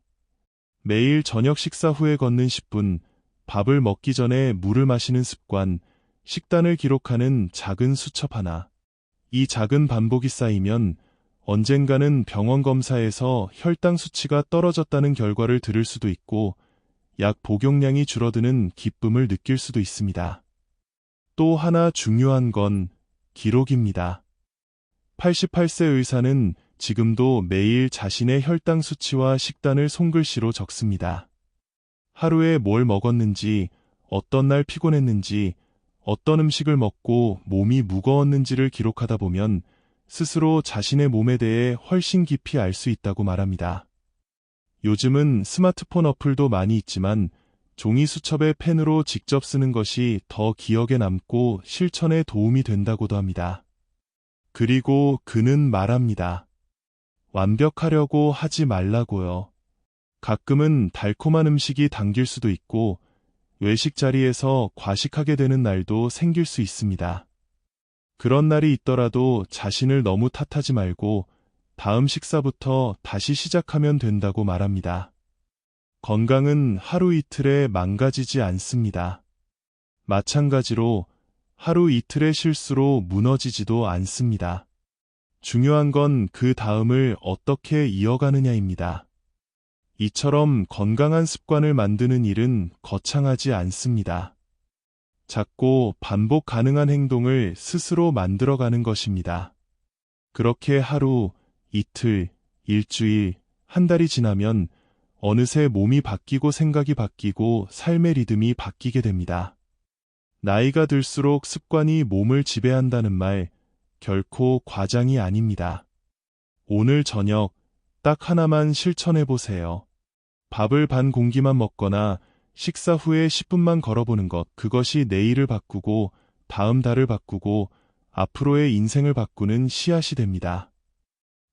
매일 저녁 식사 후에 걷는 10분, 밥을 먹기 전에 물을 마시는 습관, 식단을 기록하는 작은 수첩 하나. 이 작은 반복이 쌓이면 언젠가는 병원 검사에서 혈당 수치가 떨어졌다는 결과를 들을 수도 있고 약 복용량이 줄어드는 기쁨을 느낄 수도 있습니다. 또 하나 중요한 건 기록입니다. 88세 의사는 지금도 매일 자신의 혈당 수치와 식단을 손글씨로 적습니다. 하루에 뭘 먹었는지, 어떤 날 피곤했는지, 어떤 음식을 먹고 몸이 무거웠는지를 기록하다 보면 스스로 자신의 몸에 대해 훨씬 깊이 알 수 있다고 말합니다. 요즘은 스마트폰 어플도 많이 있지만 종이 수첩에 펜으로 직접 쓰는 것이 더 기억에 남고 실천에 도움이 된다고도 합니다. 그리고 그는 말합니다. 완벽하려고 하지 말라고요. 가끔은 달콤한 음식이 당길 수도 있고 외식 자리에서 과식하게 되는 날도 생길 수 있습니다. 그런 날이 있더라도 자신을 너무 탓하지 말고 다음 식사부터 다시 시작하면 된다고 말합니다. 건강은 하루 이틀에 망가지지 않습니다. 마찬가지로 하루 이틀의 실수로 무너지지도 않습니다. 중요한 건 그 다음을 어떻게 이어가느냐입니다. 이처럼 건강한 습관을 만드는 일은 거창하지 않습니다. 작고 반복 가능한 행동을 스스로 만들어가는 것입니다. 그렇게 하루, 이틀, 일주일, 한 달이 지나면 어느새 몸이 바뀌고 생각이 바뀌고 삶의 리듬이 바뀌게 됩니다. 나이가 들수록 습관이 몸을 지배한다는 말 결코 과장이 아닙니다. 오늘 저녁 딱 하나만 실천해 보세요. 밥을 반 공기만 먹거나 식사 후에 10분만 걸어보는 것, 그것이 내일을 바꾸고 다음 달을 바꾸고 앞으로의 인생을 바꾸는 씨앗이 됩니다.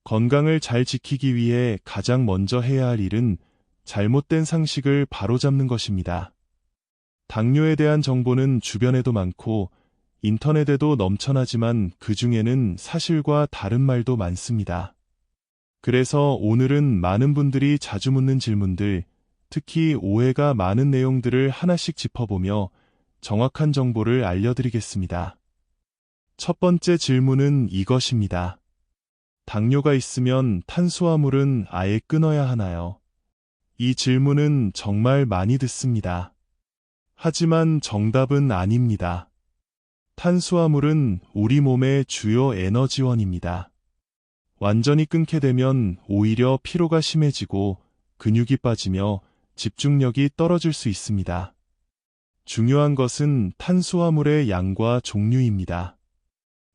건강을 잘 지키기 위해 가장 먼저 해야 할 일은 잘못된 상식을 바로잡는 것입니다. 당뇨에 대한 정보는 주변에도 많고 인터넷에도 넘쳐나지만 그 중에는 사실과 다른 말도 많습니다. 그래서 오늘은 많은 분들이 자주 묻는 질문들, 특히 오해가 많은 내용들을 하나씩 짚어보며 정확한 정보를 알려드리겠습니다. 첫 번째 질문은 이것입니다. 당뇨가 있으면 탄수화물은 아예 끊어야 하나요? 이 질문은 정말 많이 듣습니다. 하지만 정답은 아닙니다. 탄수화물은 우리 몸의 주요 에너지원입니다. 완전히 끊게 되면 오히려 피로가 심해지고 근육이 빠지며 집중력이 떨어질 수 있습니다. 중요한 것은 탄수화물의 양과 종류입니다.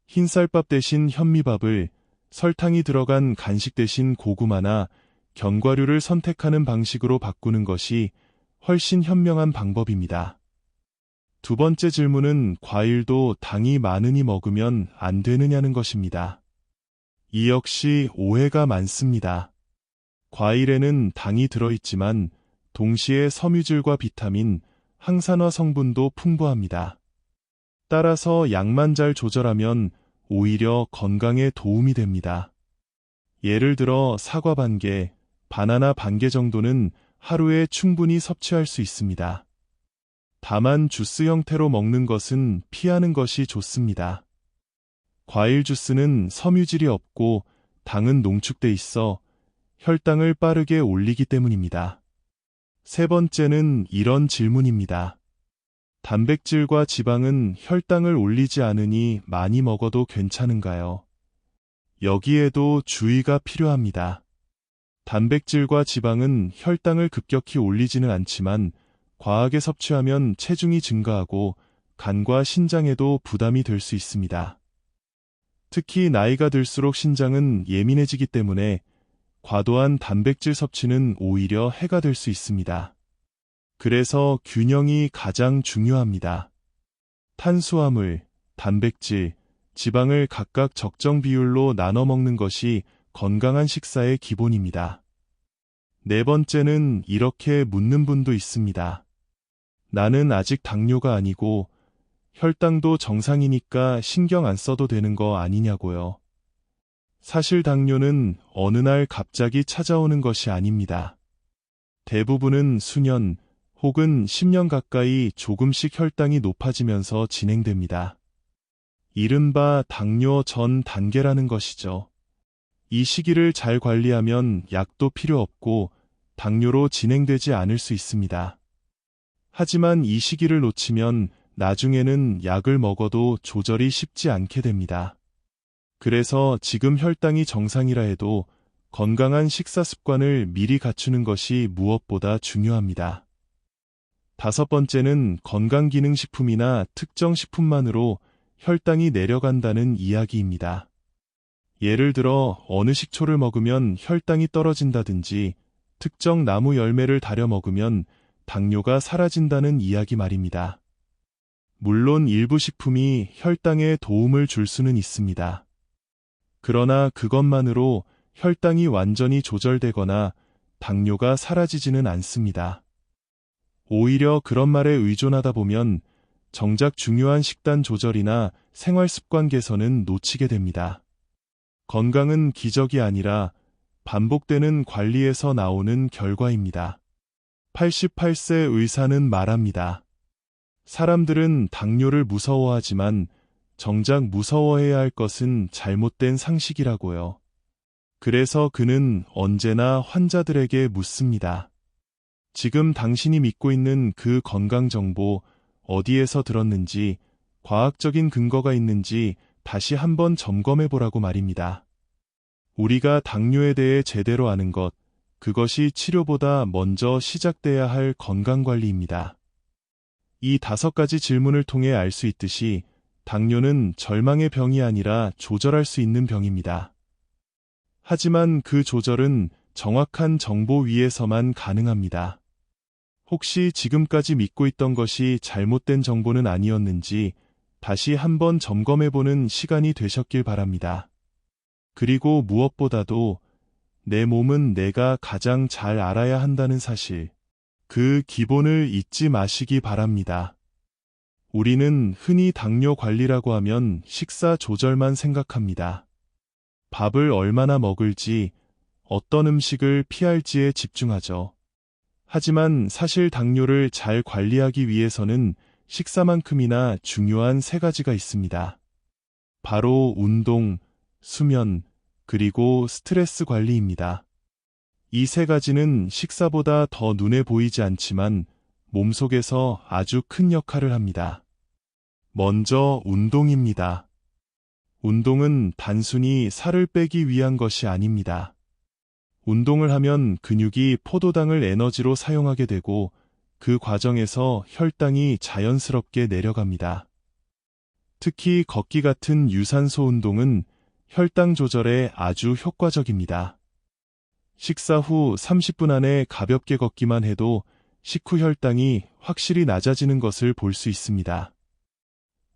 흰쌀밥 대신 현미밥을, 설탕이 들어간 간식 대신 고구마나 견과류를 선택하는 방식으로 바꾸는 것이 훨씬 현명한 방법입니다. 두 번째 질문은 과일도 당이 많으니 먹으면 안 되느냐는 것입니다. 이 역시 오해가 많습니다. 과일에는 당이 들어있지만 동시에 섬유질과 비타민, 항산화 성분도 풍부합니다. 따라서 양만 잘 조절하면 오히려 건강에 도움이 됩니다. 예를 들어 사과 반 개, 바나나 반 개 정도는 하루에 충분히 섭취할 수 있습니다. 다만 주스 형태로 먹는 것은 피하는 것이 좋습니다. 과일 주스는 섬유질이 없고 당은 농축돼 있어 혈당을 빠르게 올리기 때문입니다. 세 번째는 이런 질문입니다. 단백질과 지방은 혈당을 올리지 않으니 많이 먹어도 괜찮은가요? 여기에도 주의가 필요합니다. 단백질과 지방은 혈당을 급격히 올리지는 않지만 과하게 섭취하면 체중이 증가하고 간과 신장에도 부담이 될 수 있습니다. 특히 나이가 들수록 신장은 예민해지기 때문에 과도한 단백질 섭취는 오히려 해가 될 수 있습니다. 그래서 균형이 가장 중요합니다. 탄수화물, 단백질, 지방을 각각 적정 비율로 나눠 먹는 것이 건강한 식사의 기본입니다. 네 번째는 이렇게 묻는 분도 있습니다. 나는 아직 당뇨가 아니고 혈당도 정상이니까 신경 안 써도 되는 거 아니냐고요. 사실 당뇨는 어느 날 갑자기 찾아오는 것이 아닙니다. 대부분은 수년 혹은 10년 가까이 조금씩 혈당이 높아지면서 진행됩니다. 이른바 당뇨 전 단계라는 것이죠. 이 시기를 잘 관리하면 약도 필요 없고 당뇨로 진행되지 않을 수 있습니다. 하지만 이 시기를 놓치면 나중에는 약을 먹어도 조절이 쉽지 않게 됩니다. 그래서 지금 혈당이 정상이라 해도 건강한 식사 습관을 미리 갖추는 것이 무엇보다 중요합니다. 다섯 번째는 건강기능식품이나 특정 식품만으로 혈당이 내려간다는 이야기입니다. 예를 들어 어느 식초를 먹으면 혈당이 떨어진다든지 특정 나무 열매를 달여 먹으면 당뇨가 사라진다는 이야기 말입니다. 물론 일부 식품이 혈당에 도움을 줄 수는 있습니다. 그러나 그것만으로 혈당이 완전히 조절되거나 당뇨가 사라지지는 않습니다. 오히려 그런 말에 의존하다 보면 정작 중요한 식단 조절이나 생활습관 개선은 놓치게 됩니다. 건강은 기적이 아니라 반복되는 관리에서 나오는 결과입니다. 88세 의사는 말합니다. 사람들은 당뇨를 무서워하지만 정작 무서워해야 할 것은 잘못된 상식이라고요. 그래서 그는 언제나 환자들에게 묻습니다. 지금 당신이 믿고 있는 그 건강 정보 어디에서 들었는지, 과학적인 근거가 있는지 다시 한번 점검해 보라고 말입니다. 우리가 당뇨에 대해 제대로 아는 것, 그것이 치료보다 먼저 시작돼야 할 건강관리입니다. 이 5가지 질문을 통해 알 수 있듯이 당뇨는 절망의 병이 아니라 조절할 수 있는 병입니다. 하지만 그 조절은 정확한 정보 위에서만 가능합니다. 혹시 지금까지 믿고 있던 것이 잘못된 정보는 아니었는지 다시 한번 점검해보는 시간이 되셨길 바랍니다. 그리고 무엇보다도 내 몸은 내가 가장 잘 알아야 한다는 사실, 그 기본을 잊지 마시기 바랍니다. 우리는 흔히 당뇨 관리라고 하면 식사 조절만 생각합니다. 밥을 얼마나 먹을지, 어떤 음식을 피할지에 집중하죠. 하지만 사실 당뇨를 잘 관리하기 위해서는 식사만큼이나 중요한 3가지가 있습니다. 바로 운동, 수면, 그리고 스트레스 관리입니다. 이 3가지는 식사보다 더 눈에 보이지 않지만 몸속에서 아주 큰 역할을 합니다. 먼저 운동입니다. 운동은 단순히 살을 빼기 위한 것이 아닙니다. 운동을 하면 근육이 포도당을 에너지로 사용하게 되고 그 과정에서 혈당이 자연스럽게 내려갑니다. 특히 걷기 같은 유산소 운동은 혈당 조절에 아주 효과적입니다. 식사 후 30분 안에 가볍게 걷기만 해도 식후 혈당이 확실히 낮아지는 것을 볼 수 있습니다.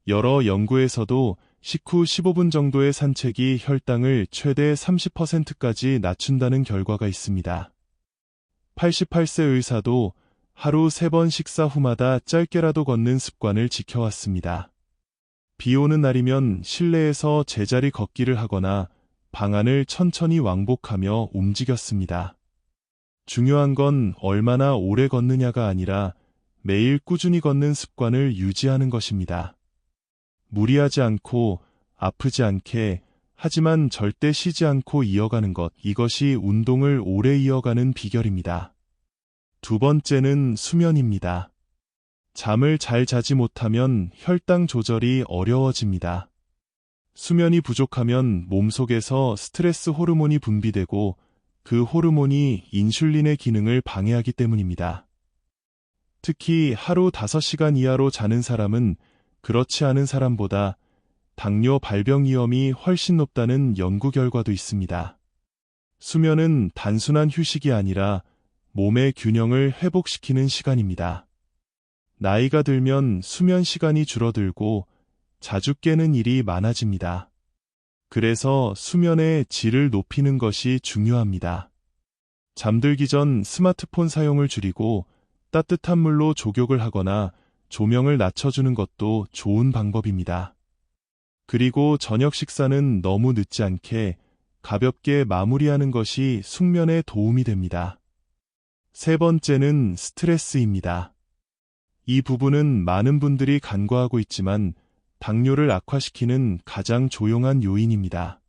여러 연구에서도 식후 15분 정도의 산책이 혈당을 최대 30%까지 낮춘다는 결과가 있습니다. 88세 의사도 하루 3번 식사 후마다 짧게라도 걷는 습관을 지켜왔습니다. 비 오는 날이면 실내에서 제자리 걷기를 하거나 방 안을 천천히 왕복하며 움직였습니다. 중요한 건 얼마나 오래 걷느냐가 아니라 매일 꾸준히 걷는 습관을 유지하는 것입니다. 무리하지 않고 아프지 않게 하지만 절대 쉬지 않고 이어가는 것, 이것이 운동을 오래 이어가는 비결입니다. 2번째는 수면입니다. 잠을 잘 자지 못하면 혈당 조절이 어려워집니다. 수면이 부족하면 몸속에서 스트레스 호르몬이 분비되고 그 호르몬이 인슐린의 기능을 방해하기 때문입니다. 특히 하루 5시간 이하로 자는 사람은 그렇지 않은 사람보다 당뇨 발병 위험이 훨씬 높다는 연구 결과도 있습니다. 수면은 단순한 휴식이 아니라 몸의 균형을 회복시키는 시간입니다. 나이가 들면 수면 시간이 줄어들고 자주 깨는 일이 많아집니다. 그래서 수면의 질을 높이는 것이 중요합니다. 잠들기 전 스마트폰 사용을 줄이고 따뜻한 물로 족욕을 하거나 조명을 낮춰주는 것도 좋은 방법입니다. 그리고 저녁 식사는 너무 늦지 않게 가볍게 마무리하는 것이 숙면에 도움이 됩니다. 3번째는 스트레스입니다. 이 부분은 많은 분들이 간과하고 있지만 당뇨를 악화시키는 가장 조용한 요인입니다.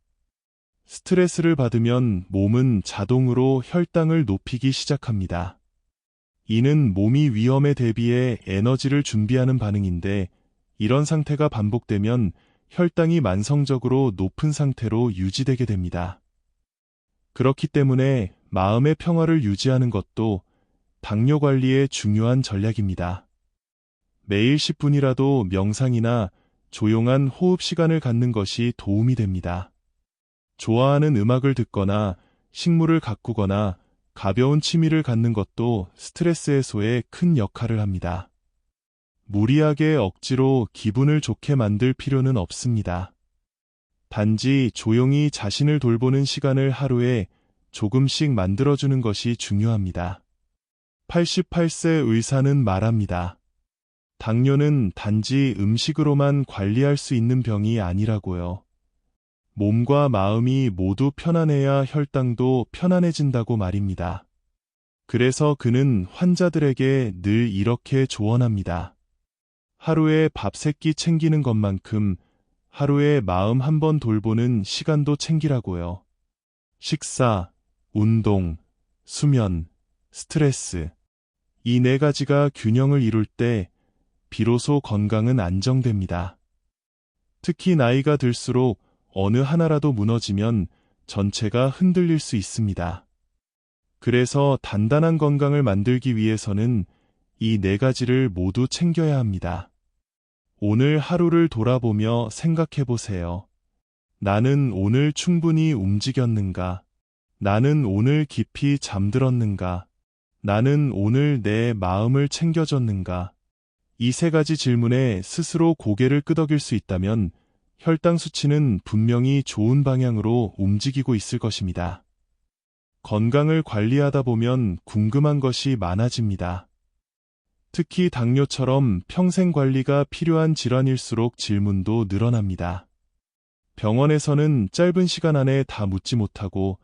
스트레스를 받으면 몸은 자동으로 혈당을 높이기 시작합니다. 이는 몸이 위험에 대비해 에너지를 준비하는 반응인데 이런 상태가 반복되면 혈당이 만성적으로 높은 상태로 유지되게 됩니다. 그렇기 때문에 마음의 평화를 유지하는 것도 당뇨 관리의 중요한 전략입니다. 매일 10분이라도 명상이나 조용한 호흡 시간을 갖는 것이 도움이 됩니다. 좋아하는 음악을 듣거나 식물을 가꾸거나 가벼운 취미를 갖는 것도 스트레스 해소에 큰 역할을 합니다. 무리하게 억지로 기분을 좋게 만들 필요는 없습니다. 단지 조용히 자신을 돌보는 시간을 하루에 조금씩 만들어주는 것이 중요합니다. 88세 의사는 말합니다. 당뇨는 단지 음식으로만 관리할 수 있는 병이 아니라고요. 몸과 마음이 모두 편안해야 혈당도 편안해진다고 말입니다. 그래서 그는 환자들에게 늘 이렇게 조언합니다. 하루에 밥 3끼 챙기는 것만큼 하루에 마음 한번 돌보는 시간도 챙기라고요. 식사, 운동, 수면, 스트레스. 이 4가지가 균형을 이룰 때 비로소 건강은 안정됩니다. 특히 나이가 들수록 어느 하나라도 무너지면 전체가 흔들릴 수 있습니다. 그래서 단단한 건강을 만들기 위해서는 이 네 가지를 모두 챙겨야 합니다. 오늘 하루를 돌아보며 생각해 보세요. 나는 오늘 충분히 움직였는가? 나는 오늘 깊이 잠들었는가? 나는 오늘 내 마음을 챙겨줬는가? 이 세 가지 질문에 스스로 고개를 끄덕일 수 있다면 혈당 수치는 분명히 좋은 방향으로 움직이고 있을 것입니다. 건강을 관리하다 보면 궁금한 것이 많아집니다. 특히 당뇨처럼 평생 관리가 필요한 질환일수록 질문도 늘어납니다. 병원에서는 짧은 시간 안에 다 묻지 못하고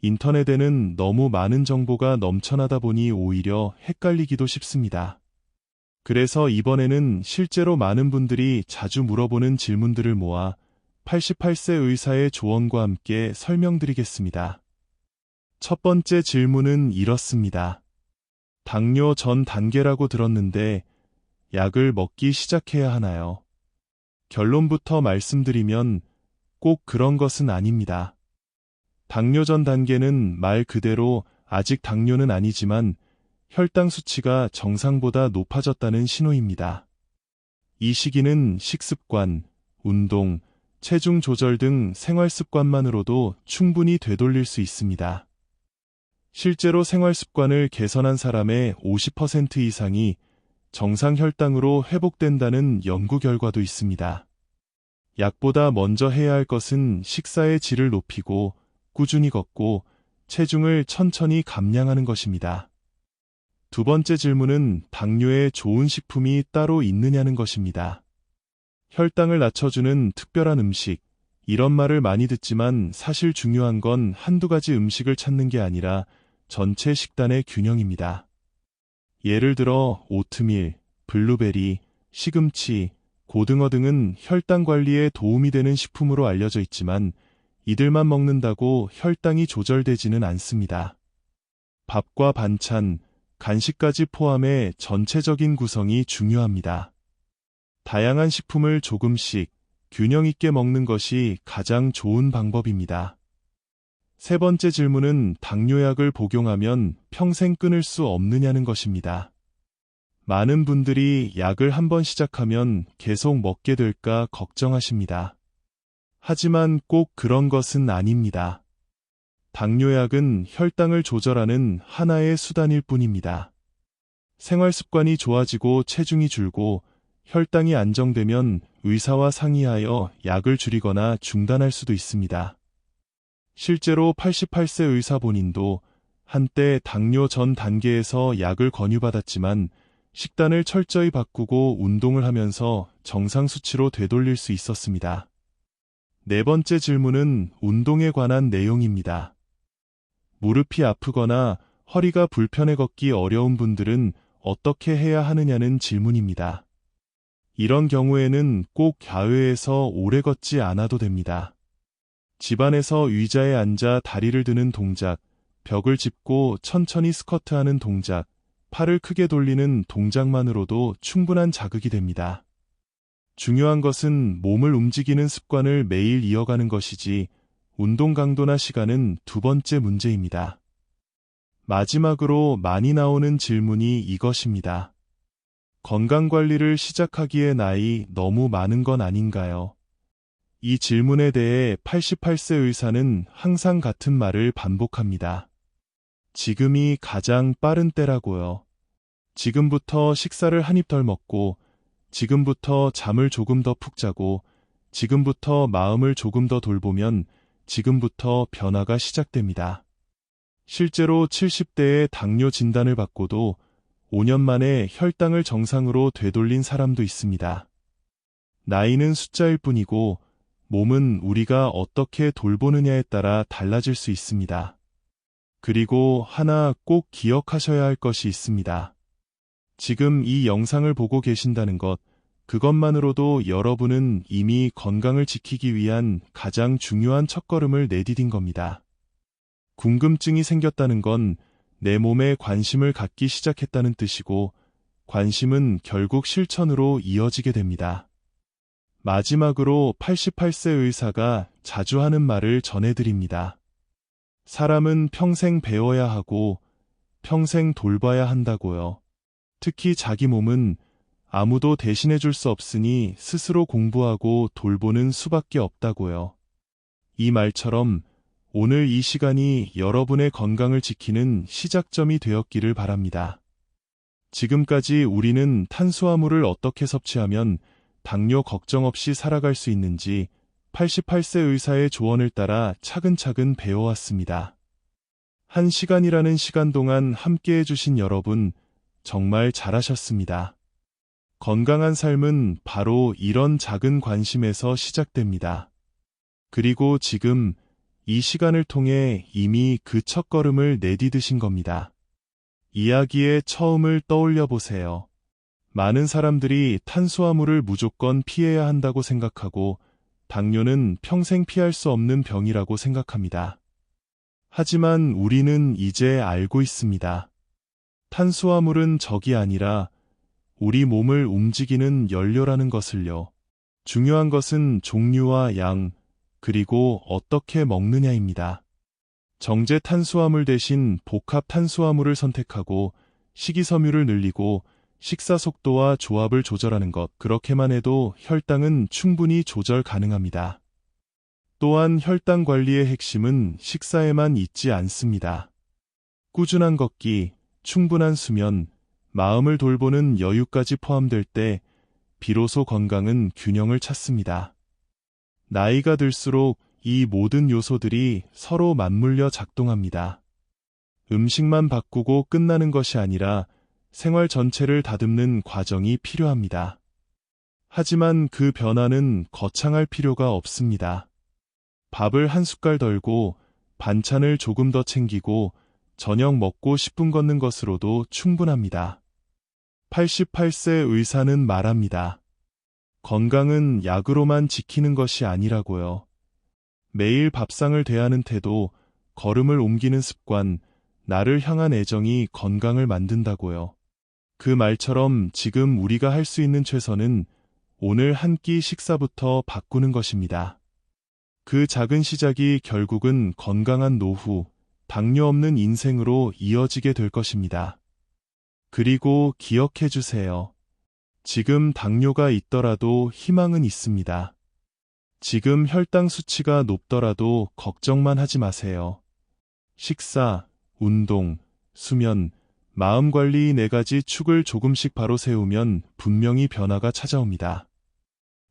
인터넷에는 너무 많은 정보가 넘쳐나다 보니 오히려 헷갈리기도 쉽습니다. 그래서 이번에는 실제로 많은 분들이 자주 물어보는 질문들을 모아 88세 의사의 조언과 함께 설명드리겠습니다. 첫 번째 질문은 이렇습니다. 당뇨 전 단계라고 들었는데 약을 먹기 시작해야 하나요? 결론부터 말씀드리면 꼭 그런 것은 아닙니다. 당뇨 전 단계는 말 그대로 아직 당뇨는 아니지만 혈당 수치가 정상보다 높아졌다는 신호입니다. 이 시기는 식습관, 운동, 체중 조절 등 생활 습관만으로도 충분히 되돌릴 수 있습니다. 실제로 생활 습관을 개선한 사람의 50% 이상이 정상 혈당으로 회복된다는 연구 결과도 있습니다. 약보다 먼저 해야 할 것은 식사의 질을 높이고 꾸준히 걷고 체중을 천천히 감량하는 것입니다. 두 번째 질문은 당뇨에 좋은 식품이 따로 있느냐는 것입니다. 혈당을 낮춰주는 특별한 음식, 이런 말을 많이 듣지만 사실 중요한 건 한두 가지 음식을 찾는 게 아니라 전체 식단의 균형입니다. 예를 들어 오트밀, 블루베리, 시금치, 고등어 등은 혈당 관리에 도움이 되는 식품으로 알려져 있지만 이들만 먹는다고 혈당이 조절되지는 않습니다. 밥과 반찬, 간식까지 포함해 전체적인 구성이 중요합니다. 다양한 식품을 조금씩 균형 있게 먹는 것이 가장 좋은 방법입니다. 세 번째 질문은 당뇨약을 복용하면 평생 끊을 수 없느냐는 것입니다. 많은 분들이 약을 한번 시작하면 계속 먹게 될까 걱정하십니다. 하지만 꼭 그런 것은 아닙니다. 당뇨약은 혈당을 조절하는 하나의 수단일 뿐입니다. 생활 습관이 좋아지고 체중이 줄고 혈당이 안정되면 의사와 상의하여 약을 줄이거나 중단할 수도 있습니다. 실제로 88세 의사 본인도 한때 당뇨 전 단계에서 약을 권유받았지만 식단을 철저히 바꾸고 운동을 하면서 정상 수치로 되돌릴 수 있었습니다. 네 번째 질문은 운동에 관한 내용입니다. 무릎이 아프거나 허리가 불편해 걷기 어려운 분들은 어떻게 해야 하느냐는 질문입니다. 이런 경우에는 꼭 야외에서 오래 걷지 않아도 됩니다. 집안에서 의자에 앉아 다리를 드는 동작, 벽을 짚고 천천히 스쿼트하는 동작, 팔을 크게 돌리는 동작만으로도 충분한 자극이 됩니다. 중요한 것은 몸을 움직이는 습관을 매일 이어가는 것이지 운동 강도나 시간은 두 번째 문제입니다. 마지막으로 많이 나오는 질문이 이것입니다. 건강관리를 시작하기에 나이 너무 많은 건 아닌가요? 이 질문에 대해 88세 의사는 항상 같은 말을 반복합니다. 지금이 가장 빠른 때라고요. 지금부터 식사를 한 입 덜 먹고, 지금부터 잠을 조금 더 푹 자고, 지금부터 마음을 조금 더 돌보면 지금부터 변화가 시작됩니다. 실제로 70대에 당뇨 진단을 받고도 5년 만에 혈당을 정상으로 되돌린 사람도 있습니다. 나이는 숫자일 뿐이고 몸은 우리가 어떻게 돌보느냐에 따라 달라질 수 있습니다. 그리고 하나 꼭 기억하셔야 할 것이 있습니다. 지금 이 영상을 보고 계신다는 것, 그것만으로도 여러분은 이미 건강을 지키기 위한 가장 중요한 첫걸음을 내디딘 겁니다. 궁금증이 생겼다는 건 내 몸에 관심을 갖기 시작했다는 뜻이고, 관심은 결국 실천으로 이어지게 됩니다. 마지막으로 88세 의사가 자주 하는 말을 전해드립니다. 사람은 평생 배워야 하고 평생 돌봐야 한다고요. 특히 자기 몸은 아무도 대신해 줄 수 없으니 스스로 공부하고 돌보는 수밖에 없다고요. 이 말처럼 오늘 이 시간이 여러분의 건강을 지키는 시작점이 되었기를 바랍니다. 지금까지 우리는 탄수화물을 어떻게 섭취하면 당뇨 걱정 없이 살아갈 수 있는지 88세 의사의 조언을 따라 차근차근 배워왔습니다. 1시간이라는 시간 동안 함께 해주신 여러분, 정말 잘하셨습니다. 건강한 삶은 바로 이런 작은 관심에서 시작됩니다. 그리고 지금 이 시간을 통해 이미 그 첫걸음을 내디디신 겁니다. 이야기의 처음을 떠올려 보세요. 많은 사람들이 탄수화물을 무조건 피해야 한다고 생각하고 당뇨는 평생 피할 수 없는 병이라고 생각합니다. 하지만 우리는 이제 알고 있습니다. 탄수화물은 적이 아니라 우리 몸을 움직이는 연료라는 것을요. 중요한 것은 종류와 양, 그리고 어떻게 먹느냐입니다. 정제 탄수화물 대신 복합 탄수화물을 선택하고 식이섬유를 늘리고 식사 속도와 조합을 조절하는 것, 그렇게만 해도 혈당은 충분히 조절 가능합니다. 또한 혈당 관리의 핵심은 식사에만 있지 않습니다. 꾸준한 걷기, 충분한 수면, 마음을 돌보는 여유까지 포함될 때 비로소 건강은 균형을 찾습니다. 나이가 들수록 이 모든 요소들이 서로 맞물려 작동합니다. 음식만 바꾸고 끝나는 것이 아니라 생활 전체를 다듬는 과정이 필요합니다. 하지만 그 변화는 거창할 필요가 없습니다. 밥을 한 숟갈 덜고 반찬을 조금 더 챙기고 저녁 먹고 10분 걷는 것으로도 충분합니다. 88세 의사는 말합니다. 건강은 약으로만 지키는 것이 아니라고요. 매일 밥상을 대하는 태도, 걸음을 옮기는 습관, 나를 향한 애정이 건강을 만든다고요. 그 말처럼 지금 우리가 할 수 있는 최선은 오늘 한 끼 식사부터 바꾸는 것입니다. 그 작은 시작이 결국은 건강한 노후, 당뇨 없는 인생으로 이어지게 될 것입니다. 그리고 기억해 주세요. 지금 당뇨가 있더라도 희망은 있습니다. 지금 혈당 수치가 높더라도 걱정만 하지 마세요. 식사, 운동, 수면, 마음관리 4가지 축을 조금씩 바로 세우면 분명히 변화가 찾아옵니다.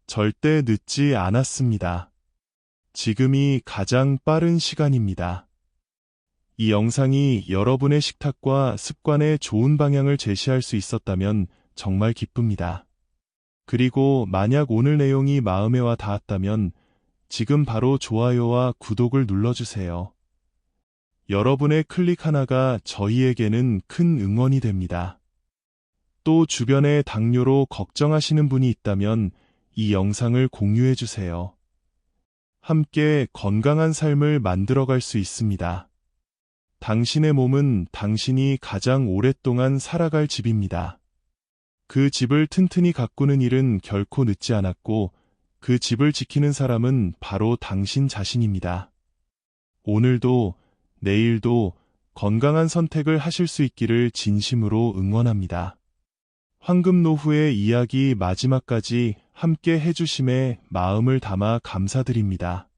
절대 늦지 않았습니다. 지금이 가장 빠른 시간입니다. 이 영상이 여러분의 식탁과 습관에 좋은 방향을 제시할 수 있었다면 정말 기쁩니다. 그리고 만약 오늘 내용이 마음에 와 닿았다면 지금 바로 좋아요와 구독을 눌러주세요. 여러분의 클릭 하나가 저희에게는 큰 응원이 됩니다. 또 주변에 당뇨로 걱정하시는 분이 있다면 이 영상을 공유해주세요. 함께 건강한 삶을 만들어갈 수 있습니다. 당신의 몸은 당신이 가장 오랫동안 살아갈 집입니다. 그 집을 튼튼히 가꾸는 일은 결코 늦지 않았고 그 집을 지키는 사람은 바로 당신 자신입니다. 오늘도 내일도 건강한 선택을 하실 수 있기를 진심으로 응원합니다. 황금노후의 이야기 마지막까지 함께 해주심에 마음을 담아 감사드립니다.